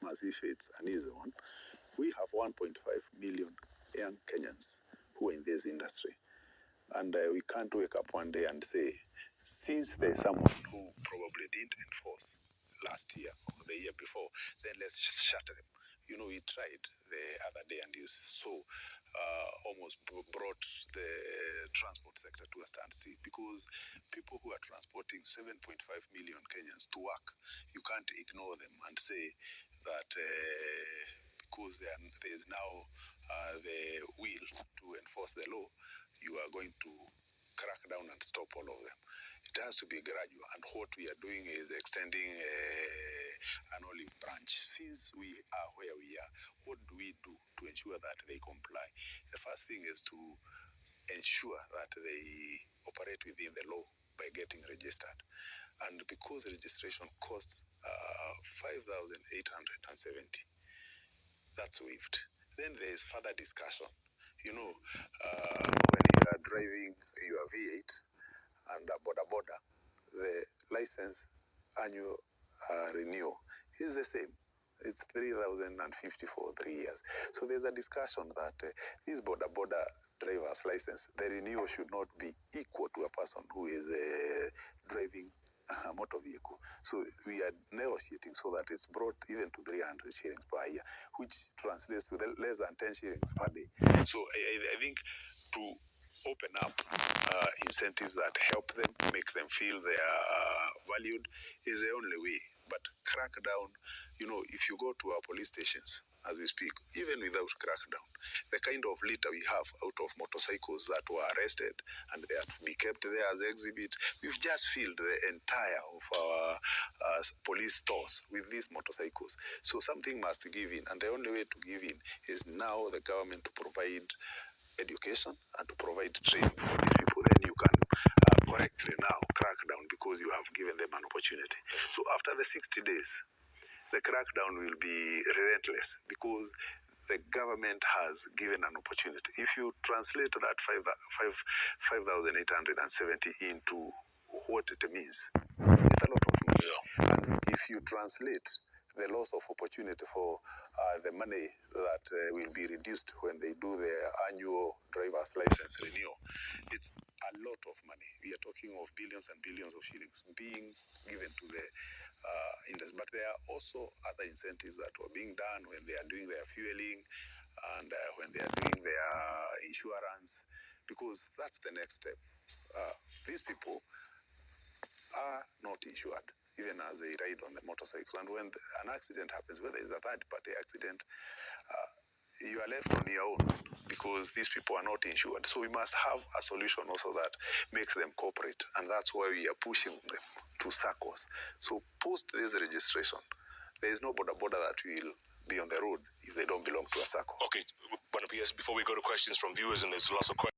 as if it's an easy one. We have 1.5 million young Kenyans who are in this industry. And we can't wake up one day and say, since there's someone who probably didn't enforce last year or the year before, then let's just shatter them. You know, we tried the other day and you saw almost brought the transport sector to a standstill, because people who are transporting 7.5 million Kenyans to work, you can't ignore them and say that because there is now the will to enforce the law, you are going to crack down and stop all of them. It has to be gradual, and what we are doing is extending an olive branch. Since we are where we are, what do we do to ensure that they comply? The first thing is to ensure that they operate within the law by getting registered. And because registration costs 5,870, that's waived. Then there is further discussion. You know, when you are driving your V8 and a boda, the license annual renewal is the same. It's 3,050 for 3 years. So there's a discussion that this boda driver's license, the renewal should not be equal to a person who is driving a motor vehicle. So we are negotiating so that it's brought even to 300 shillings per year, which translates to less than 10 shillings per day. So I think to open up incentives that help them, make them feel they are valued, is the only way. But crack down, you know, if you go to our police stations as we speak, even without crackdown, the kind of litter we have out of motorcycles that were arrested and they have to be kept there as exhibit, we've just filled the entire of our police stores with these motorcycles. So something must give in, and the only way to give in is now the government to provide education and to provide training for these people. Then you can correctly now crack down, because you have given them an opportunity. So after the 60 days, the crackdown will be relentless, because the government has given an opportunity. If you translate that 5,870 into what it means, it's a lot of money. Yeah. And if you translate the loss of opportunity for the money that will be reduced when they do their annual driver's license renewal, it's a lot of money. We are talking of billions and billions of shillings being given to the industry. But there are also other incentives that were being done when they are doing their fueling and when they are doing their insurance, because that's the next step. These people are not insured, even as they ride on the motorcycles. And when an accident happens, whether it's a third-party accident, you are left on your own, because these people are not insured. So we must have a solution also that makes them cooperate, and that's why we are pushing them to SACCOs. So post this registration, there is no boda that will be on the road if they don't belong to a SACCO. Okay, but PS, before we go to questions from viewers, and there's lots of questions.